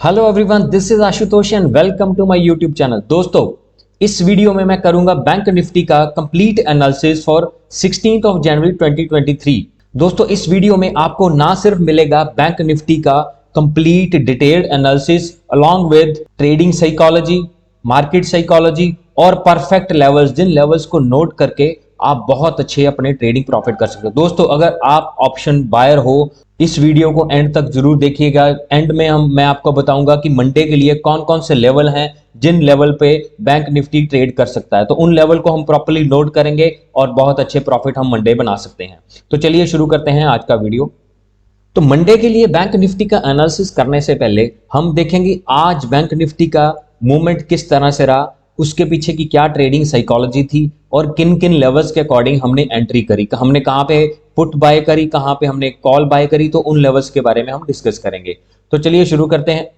Hello everyone, this is Ashutosh and welcome to my YouTube channel. दोस्तों, इस video में मैं करूंगा बैंक निफ्टी का complete analysis for 16th of January 2023। दोस्तों, इस वीडियो में आपको ना सिर्फ मिलेगा बैंक निफ्टी का complete detailed analysis along with trading psychology, market psychology और परफेक्ट लेवल्स, जिन लेवल्स को नोट करके आप बहुत अच्छे अपने ट्रेडिंग प्रॉफिट कर सकते हो। दोस्तों, अगर आप ऑप्शन बायर हो, इस वीडियो को एंड तक जरूर देखिएगा। एंड में मैं आपको बताऊंगा कि मंडे के लिए कौन कौन से लेवल हैं जिन लेवल पे बैंक निफ्टी ट्रेड कर सकता है। तो उन लेवल को हम प्रॉपर्ली नोट करेंगे और बहुत अच्छे प्रॉफिट हम मंडे बना सकते हैं। तो चलिए शुरू करते हैं आज का वीडियो। तो मंडे के लिए बैंक निफ्टी का एनालिसिस करने से पहले हम देखेंगे आज बैंक निफ्टी का मूवमेंट किस तरह से रहा, उसके पीछे की क्या ट्रेडिंग साइकोलॉजी थी और किन किन लेवल्स के अकॉर्डिंग हमने एंट्री करी, हमने कहां पे पुट बाय करी, कहां पे हमने कॉल बाय करी। तो उन लेवल्स के बारे में हम डिस्कस करेंगे। तो चलिए शुरू करते हैं।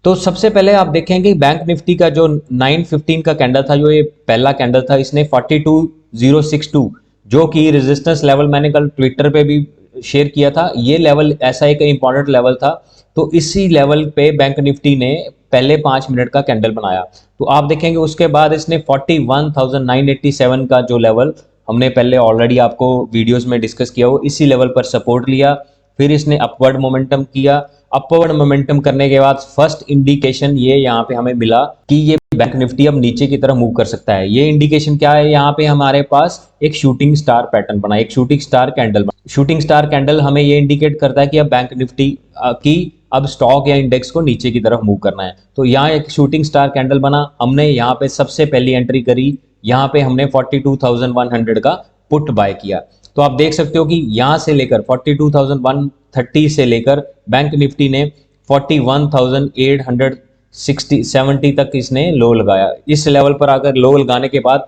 तो सबसे पहले आप देखेंगे बैंक निफ्टी का जो 915 का कैंडल था, जो ये पहला कैंडल था, इसने 42062 जो कि रेजिस्टेंस लेवल मैंने कल ट्विटर पे भी शेयर किया था, ये लेवल ऐसा एक इंपॉर्टेंट लेवल था। तो इसी लेवल पे बैंक निफ्टी ने पहले 5 मिनट का कैंडल बनाया। तो आप देखेंगे उसके बाद इसने 41987 का जो लेवल हमने पहले ऑलरेडी आपको वीडियोस में डिस्कस किया, वो इसी लेवल पर सपोर्ट लिया। फिर इसने अपवर्ड मोमेंटम किया। अपवर्ड मोमेंटम करने के बाद फर्स्ट इंडिकेशन ये यहाँ पे हमें मिला कि ये बैंक निफ्टी अब नीचे की तरफ मूव कर सकता है। ये इंडिकेशन क्या है, यहाँ पे हमारे पास एक शूटिंग स्टार पैटर्न बना, एक शूटिंग स्टार कैंडल बना। शूटिंग स्टार कैंडल हमें ये इंडिकेट करता है कि अब बैंक निफ्टी की अब स्टॉक या इंडेक्स को नीचे की तरफ मूव करना है। तो यहाँ एक शूटिंग स्टार कैंडल बना, हमने यहाँ पे सबसे पहली एंट्री करी। यहाँ पे हमने 42100 का पुट बाय किया। तो आप देख सकते हो कि यहां से लेकर 42130 से लेकर बैंक निफ्टी ने 41870 तक इसने लो लगाया। इस लेवल पर आकर लो लगाने के बाद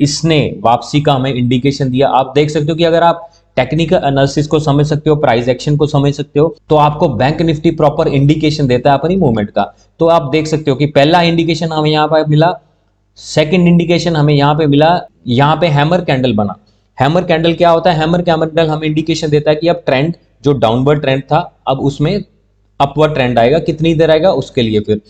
इसने वापसी का हमें इंडिकेशन दिया। आप देख सकते हो कि अगर आप टेक्निकल एनालिसिस को समझ सकते हो, प्राइस एक्शन को समझ सकते हो, तो आपको बैंक निफ्टी प्रॉपर इंडिकेशन देता है अपनी मूवमेंट का। तो आप देख सकते हो कि पहला इंडिकेशन हमें यहाँ पर मिला, सेकंड इंडिकेशन हमें यहाँ पे मिला, यहाँ पे हैमर कैंडल बना। हैमर कैंडल क्या होता है? हैमर कैंडल हमें इंडिकेशन देता है कि अब ट्रेंड जो डाउनवर्ड ट्रेंड था, अब उसमें अपवर्ड ट्रेंड आएगा। कितनी देर आएगा उसके लिए फिर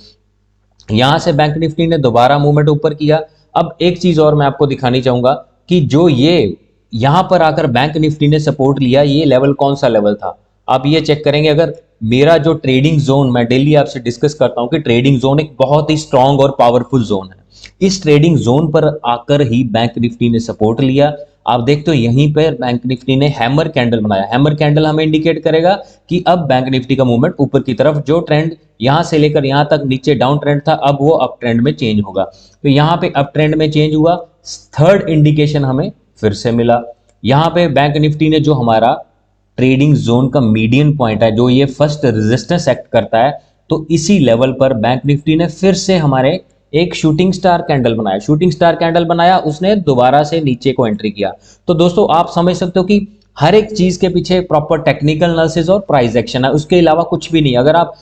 यहां से बैंक निफ्टी ने दोबारा मूवमेंट ऊपर किया। अब एक चीज और मैं आपको दिखानी चाहूंगा कि जो ये यहां पर आकर बैंक निफ्टी ने सपोर्ट लिया, ये लेवल कौन सा लेवल था। आप ये चेक करेंगे, अगर मेरा जो ट्रेडिंग जोन, मैं डेली आपसे डिस्कस करता हूं कि ट्रेडिंग जोन एक बहुत ही स्ट्रांग और पावरफुल जोन है। इस ट्रेडिंग जोन पर आकर ही बैंक निफ्टी ने सपोर्ट लिया। आप देखते हो यहीं पर बैंक निफ्टी ने हैमर कैंडल बनाया। हैमर कैंडल हमें इंडिकेट करेगा कि अब बैंक निफ्टी का मूवमेंट ऊपर की तरफ, जो ट्रेंड यहां से लेकर यहां तक नीचे डाउन ट्रेंड था, अब वो अप ट्रेंड में चेंज होगा। तो यहां पे अप ट्रेंड में चेंज हुआ। थर्ड इंडिकेशन हमें फिर से मिला। यहां पे बैंक निफ्टी ने जो हमारा ट्रेडिंग जोन का मीडियन पॉइंट है, जो ये फर्स्ट रेजिस्टेंस एक्ट करता है, तो इसी लेवल पर बैंक निफ्टी ने फिर से हमारे एक शूटिंग स्टार कैंडल बनाया। शूटिंग स्टार कैंडल बनाया, उसने दोबारा से नीचे को एंट्री किया। तो दोस्तों, आप समझ सकते हो कि हर एक चीज के पीछे प्रॉपर टेक्निकल एनालिसिस और प्राइस एक्शन है, उसके अलावा कुछ भी नहीं। अगर आप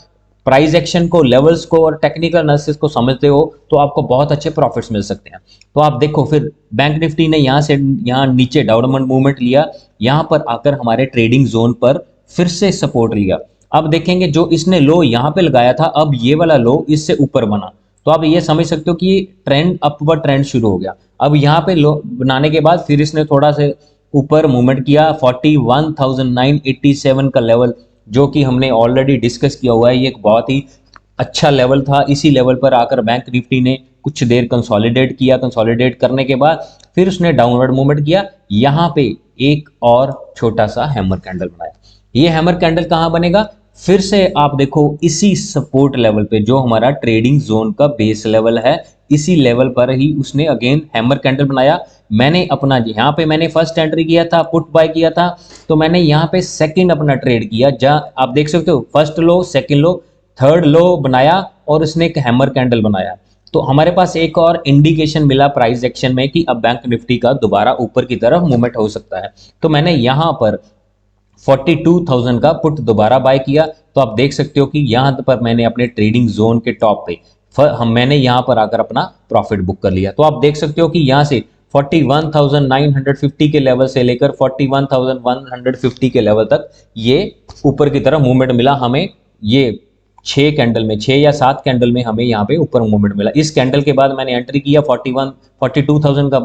प्राइस एक्शन को, लेवल्स को और टेक्निकल एनालिसिस को समझते हो तो आपको बहुत अच्छे प्रॉफिट्स मिल सकते हैं। तो आप देखो, फिर बैंक निफ्टी ने यहां से यहां नीचे डाउनवर्ड मूवमेंट लिया, यहां पर आकर हमारे ट्रेडिंग जोन पर फिर से सपोर्ट लिया। अब देखेंगे जो इसने लो यहां पे लगाया था, अब ये वाला लो इससे ऊपर बना। तो आप ये समझ सकते हो कि ये ट्रेंड अपवर्ड ट्रेंड शुरू हो गया। अब यहाँ पे लो बनाने के बाद फिर इसने थोड़ा से ऊपर मूवमेंट किया। 41987 का लेवल, जो कि हमने ऑलरेडी डिस्कस किया हुआ है, ये एक बहुत ही अच्छा लेवल था। इसी लेवल पर आकर बैंक निफ्टी ने कुछ देर कंसोलिडेट किया। कंसोलिडेट करने के बाद फिर उसने डाउनवर्ड मूवमेंट किया। यहाँ पे एक और छोटा सा हैमर कैंडल बनाया। ये हैमर कैंडल कहाँ बनेगा? फिर से आप देखो इसी सपोर्ट लेवल पे, जो हमारा ट्रेडिंग जोन का बेस लेवल है, इसी लेवल पर ही उसने अगेन हैमर कैंडल बनाया। मैंने अपना यहाँ पे मैंने फर्स्ट एंट्री किया था, पुट बाय किया था, तो मैंने यहाँ पे सेकंड अपना ट्रेड किया। जहां आप देख सकते हो फर्स्ट लो, सेकंड लो, थर्ड लो बनाया और उसने एक हैमर कैंडल बनाया। तो हमारे पास एक और इंडिकेशन मिला प्राइस एक्शन में कि अब बैंक निफ्टी का दोबारा ऊपर की तरफ मूवमेंट हो सकता है। तो मैंने यहाँ पर 42000 का पुट दोबारा बाय किया। तो आप देख सकते हो कि यहां पर मैंने अपने ट्रेडिंग जोन के टॉप पे मैंने यहां पर आकर अपना प्रॉफिट बुक कर लिया। तो आप देख सकते हो कि यहां से 41950 के लेवल से लेकर 41150 के लेवल तक ये ऊपर की तरफ मूवमेंट मिला हमें। ये 6 कैंडल में, 6 या 7 कैंडल में हमें यहाँ पे ऊपर मूवमेंट मिला। इस कैंडल के बाद मैंने एंट्री किया 42,000 का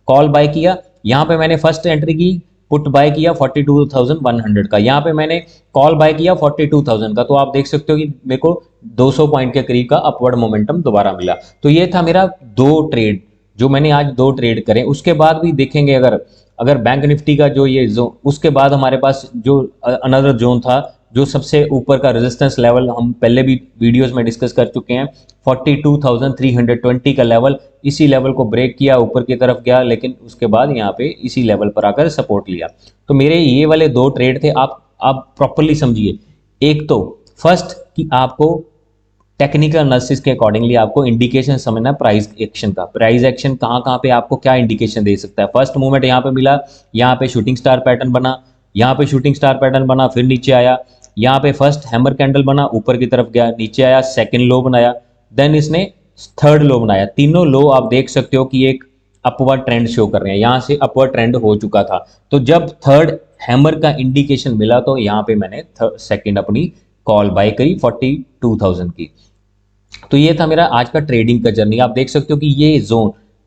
कॉल बाय किया। यहाँ पे मैंने फर्स्ट एंट्री की, पुट बाय किया 42,100 का। यहाँ पे मैंने कॉल बाय किया 42,000 का। तो आप देख सकते हो कि मेरे को 200 पॉइंट के करीब का अपवर्ड मोमेंटम दोबारा मिला। तो ये था मेरा 2 ट्रेड, जो मैंने आज 2 ट्रेड करे। उसके बाद भी देखेंगे अगर बैंक निफ्टी का जो ये जोन, उसके बाद हमारे पास जो अनदर जोन था, जो सबसे ऊपर का रेजिस्टेंस लेवल हम पहले भी वीडियोस में डिस्कस कर चुके हैं, 42,320 का लेवल। इसी लेवल को ब्रेक किया, ऊपर की तरफ गया, लेकिन उसके बाद यहाँ पे इसी लेवल पर आकर सपोर्ट लिया। तो मेरे ये वाले 2 ट्रेड थे। आप प्रॉपरली समझिए। एक तो फर्स्ट कि आपको टेक्निकल एनालिसिस के अकॉर्डिंगली आपको इंडिकेशन समझना है प्राइस एक्शन का। प्राइस एक्शन कहाँ पे आपको क्या इंडिकेशन दे सकता है। फर्स्ट मूवमेंट यहाँ पे मिला, यहाँ पे शूटिंग स्टार पैटर्न बना, यहाँ पे शूटिंग स्टार पैटर्न बना, फिर नीचे आया। यहाँ पे फर्स्ट हैमर कैंडल बना, ऊपर की तरफ गया, नीचे आया, सेकंड लो बनाया, देन इसने थर्ड लो बनाया। तीनों लो आप देख सकते हो कि एक अपवर्ड ट्रेंड शो कर रहे हैं। यहाँ से अपवर्ड ट्रेंड हो चुका था। तो जब थर्ड हैमर का इंडिकेशन मिला तो यहाँ पे मैंने सेकंड अपनी कॉल बाय करी 42,000 की। तो ये था मेरा आज का ट्रेडिंग का जर्नी। आप देख सकते हो कि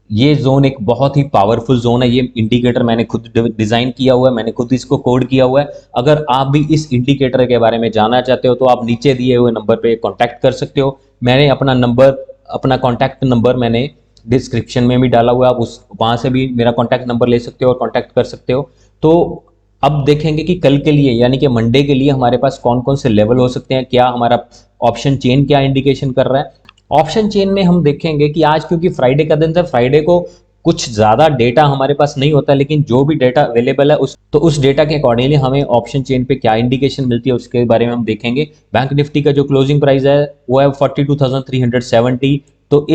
ये जोन एक बहुत ही पावरफुल जोन है। ये इंडिकेटर मैंने खुद डिजाइन किया हुआ है, मैंने खुद इसको कोड किया हुआ है। अगर आप भी इस इंडिकेटर के बारे में जानना चाहते हो तो आप नीचे दिए हुए नंबर पे कांटेक्ट कर सकते हो। मैंने अपना कांटेक्ट नंबर मैंने डिस्क्रिप्शन में भी डाला हुआ है। आप वहां से भी मेरा कांटेक्ट नंबर ले सकते हो और कांटेक्ट कर सकते हो। तो अब देखेंगे कि कल के लिए यानी कि मंडे के लिए हमारे पास कौन कौन से लेवल हो सकते हैं, क्या हमारा ऑप्शन चेन क्या इंडिकेशन कर रहा है। ऑप्शन चेन में हम देखेंगे कि आज क्योंकि फ्राइडे का दिन था, फ्राइडे को कुछ ज्यादा डेटा हमारे पास नहीं होता, लेकिन जो भी डेटा अवेलेबल है उस डेटा के अकॉर्डिंगली हमें ऑप्शन चेन पे क्या इंडिकेशन मिलती है उसके बारे में हम देखेंगे। बैंक निफ्टी का जो क्लोजिंग प्राइस है वो है 42,370। तो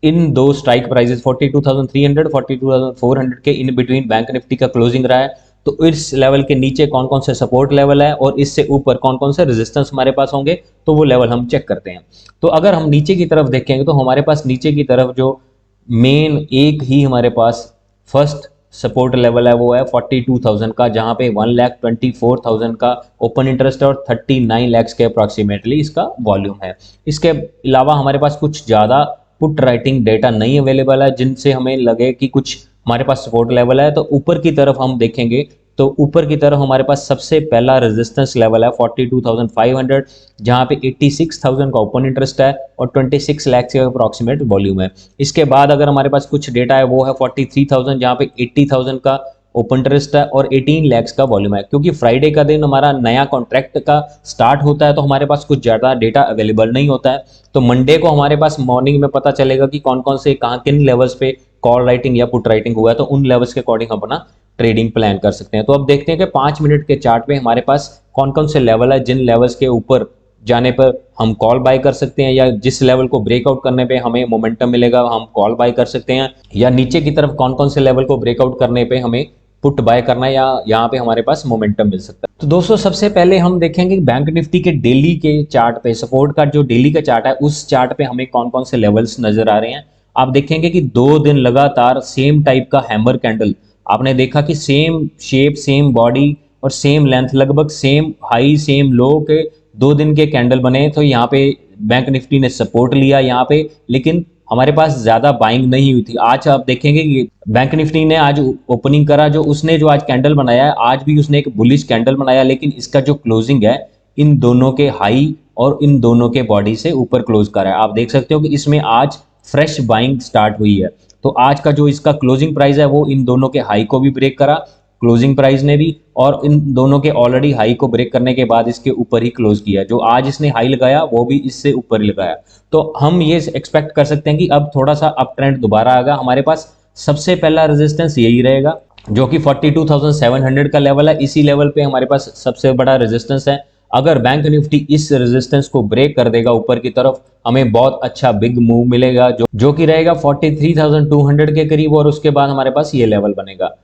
इन दो स्ट्राइक प्राइसेस 42,300 42,400 के इन बिटवीन बैंक निफ्टी का क्लोजिंग रहा है। तो इस लेवल के नीचे कौन कौन से सपोर्ट लेवल है और इससे ऊपर कौन कौन से रेजिस्टेंस हमारे पास होंगे, तो वो लेवल हम चेक करते हैं। तो अगर हम नीचे की तरफ देखेंगे तो हमारे पास नीचे की तरफ जो मेन एक ही हमारे पास फर्स्ट सपोर्ट लेवल है वो है 42,000 का, जहां पे 1,24,000 का ओपन इंटरेस्ट है और 39 लाख के अप्रॉक्सीमेटली इसका वॉल्यूम है। इसके अलावा हमारे पास कुछ ज़्यादा पुट राइटिंग डेटा नहीं अवेलेबल है जिनसे हमें लगे कि कुछ हमारे पास सपोर्ट लेवल है। तो ऊपर की तरफ हम देखेंगे तो ऊपर की तरफ हमारे पास सबसे पहला रेजिस्टेंस लेवल है 42,500, जहां पे 86,000 का ओपन इंटरेस्ट है और 26 लाख के अप्रॉक्सीमेट वॉल्यूम है। इसके बाद अगर हमारे पास कुछ डेटा है वो है 43,000, जहां पे 80,000 का ओपन इंटरेस्ट है और 18 लैक्स का वॉल्यूम है। क्योंकि फ्राइडे का दिन हमारा नया कॉन्ट्रैक्ट का स्टार्ट होता है तो हमारे पास कुछ ज़्यादा डेटा अवेलेबल नहीं होता है। तो मंडे को हमारे पास मॉर्निंग में पता चलेगा कि कौन कौन से कहाँ किन लेवल्स पे कॉल राइटिंग या पुट राइटिंग हुआ है, तो उन लेवल्स के अकॉर्डिंग हम अपना ट्रेडिंग प्लान कर सकते हैं। तो अब देखते हैं कि 5 मिनट के चार्ट पे हमारे पास कौन कौन से लेवल है जिन लेवल्स के ऊपर जाने पर हम कॉल बाय कर सकते हैं, या जिस लेवल को ब्रेकआउट करने पे हमें मोमेंटम मिलेगा हम कॉल बाय कर सकते हैं, या नीचे की तरफ कौन कौन से लेवल को ब्रेकआउट करने पे हमें पुट बाय करना है या यहाँ पे हमारे पास मोमेंटम मिल सकता है। तो दोस्तों सबसे पहले हम देखेंगे बैंक निफ्टी के डेली के चार्ट पे, सपोर्ट का जो डेली का चार्ट है उस चार्ट पे हमें कौन कौन से लेवल्स नजर आ रहे हैं। आप देखेंगे कि 2 दिन लगातार सेम टाइप का हैमर कैंडल आपने देखा कि सेम शेप, सेम बॉडी और सेम लेंथ, लगभग सेम हाई सेम लो के 2 दिन के कैंडल बने। तो यहाँ पे बैंक निफ्टी ने सपोर्ट लिया यहाँ पे, लेकिन हमारे पास ज्यादा बाइंग नहीं हुई थी। आज आप देखेंगे कि बैंक निफ्टी ने आज ओपनिंग करा, जो आज कैंडल बनाया है, आज भी उसने एक बुलिश कैंडल बनाया, लेकिन इसका जो क्लोजिंग है इन दोनों के हाई और इन दोनों के बॉडी से ऊपर क्लोज करा है। आप देख सकते हो कि इसमें आज फ्रेश बाइंग स्टार्ट हुई है। तो आज का जो इसका क्लोजिंग प्राइस है वो इन दोनों के हाई को भी ब्रेक करा, क्लोजिंग प्राइस ने भी, और इन दोनों के ऑलरेडी हाई को ब्रेक करने के बाद इसके ऊपर ही क्लोज किया। जो आज इसने हाई लगाया वो भी इससे ऊपर ही लगाया। तो हम ये एक्सपेक्ट कर सकते हैं कि अब थोड़ा सा अप ट्रेंड दोबारा आएगा। हमारे पास सबसे पहला रेजिस्टेंस यही रहेगा जो कि 42,700 का लेवल है। इसी लेवल पे हमारे पास सबसे बड़ा रेजिस्टेंस है। अगर बैंक निफ्टी इस रेजिस्टेंस को ब्रेक कर देगा ऊपर की तरफ, हमें बहुत अच्छा बिग मूव मिलेगा जो कि रहेगा 43,200 के करीब, और उसके बाद हमारे पास ये लेवल बनेगा।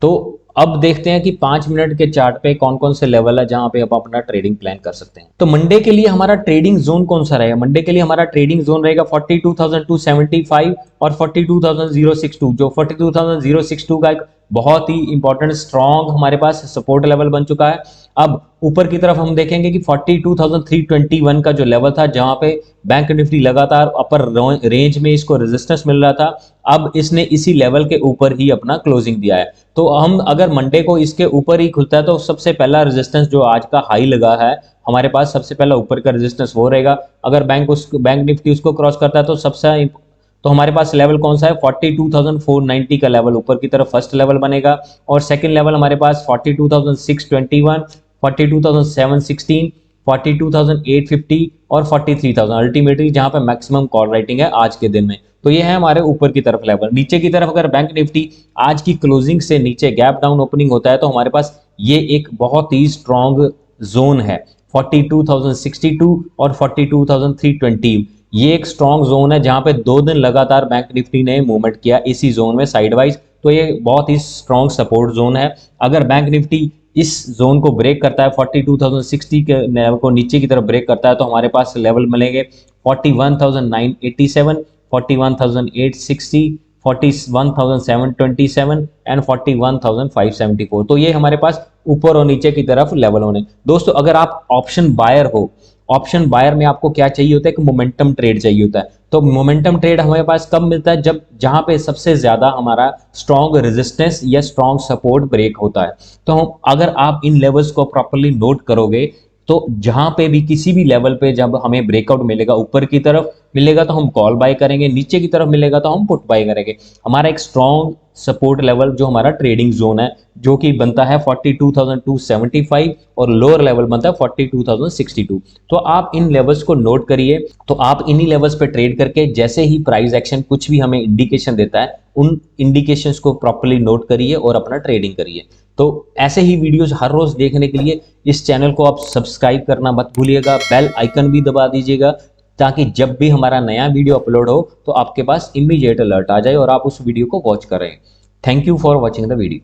तो अब देखते हैं कि 5 मिनट के चार्ट पे कौन कौन से लेवल है जहां पे आप अपना ट्रेडिंग प्लान कर सकते हैं। तो मंडे के लिए हमारा ट्रेडिंग जोन कौन सा रहेगा? मंडे के लिए हमारा ट्रेडिंग जोन रहेगा 42,275 और 42,062। जो 42,062 का एक बहुत ही इंपॉर्टेंट स्ट्रॉन्ग हमारे पास सपोर्ट लेवल बन चुका है। अब ऊपर की तरफ हम देखेंगे कि 42,321 का जो लेवल था, जहां पे बैंक निफ्टी लगातार अपर रेंज में इसको रेजिस्टेंस मिल रहा था, अब इसने इसी लेवल के ऊपर ही अपना क्लोजिंग दिया है। तो हम अगर मंडे को इसके ऊपर ही खुलता है तो सबसे पहला रेजिस्टेंस जो आज का हाई लगा है हमारे पास, सबसे पहला ऊपर का रेजिस्टेंस वो रहेगा। अगर बैंक निफ्टी उसको क्रॉस करता है तो हमारे पास लेवल कौन सा है, 42,490 का लेवल ऊपर की तरफ फर्स्ट लेवल बनेगा। और सेकंड लेवल हमारे पास 42,621, 42,716, 42,850 और 43,000 अल्टीमेटली जहां पे मैक्सिमम कॉल राइटिंग है आज के दिन में। तो ये है हमारे ऊपर की तरफ लेवल। नीचे की तरफ अगर बैंक निफ्टी आज की क्लोजिंग से नीचे गैप डाउन ओपनिंग होता है तो हमारे पास ये एक बहुत ही स्ट्रॉन्ग जोन है, 42,062 और 42,320। ये एक स्ट्रॉन्ग जोन है जहां पे 2 दिन लगातार बैंक निफ्टी ने मूवमेंट किया इसी जोन में साइडवाइज। तो ये बहुत ही स्ट्रॉन्ग सपोर्ट जोन है। अगर बैंक निफ्टी इस जोन को ब्रेक करता है, 42,060 के लेवल को नीचे की तरफ ब्रेक करता है, तो हमारे पास लेवल मिलेंगे 41,987, 41,860, 41,727 एंड 41,574। तो ये हमारे पास ऊपर और नीचे की तरफ लेवल होने। दोस्तों अगर आप ऑप्शन बायर हो, ऑप्शन बायर में आपको क्या चाहिए होता है, कि मोमेंटम ट्रेड चाहिए होता है। तो मोमेंटम ट्रेड हमारे पास कब मिलता है, जब जहां पे सबसे ज्यादा हमारा स्ट्रॉन्ग रेजिस्टेंस या स्ट्रॉन्ग सपोर्ट ब्रेक होता है। तो अगर आप इन लेवल्स को प्रॉपर्ली नोट करोगे तो जहां पे भी किसी भी लेवल पे जब हमें ब्रेकआउट मिलेगा, ऊपर की तरफ मिलेगा तो हम कॉल बाय करेंगे, नीचे की तरफ मिलेगा तो हम पुट बाय करेंगे। हमारा एक स्ट्रॉन्ग सपोर्ट लेवल जो हमारा ट्रेडिंग जोन है, जो कि बनता है 42,275 और लोअर लेवल बनता है 42,062। तो आप इन लेवल्स को नोट करिए। तो आप इन्हीं लेवल्स पे ट्रेड करके जैसे ही प्राइस एक्शन कुछ भी हमें इंडिकेशन देता है, उन इंडिकेशंस को प्रॉपर्ली नोट करिए और अपना ट्रेडिंग करिए। तो ऐसे ही वीडियोस हर रोज देखने के लिए इस चैनल को आप सब्सक्राइब करना मत भूलिएगा, बेल आइकन भी दबा दीजिएगा, ताकि जब भी हमारा नया वीडियो अपलोड हो तो आपके पास इमीडिएट अलर्ट आ जाए और आप उस वीडियो को वॉच करें। Thank you for watching the video.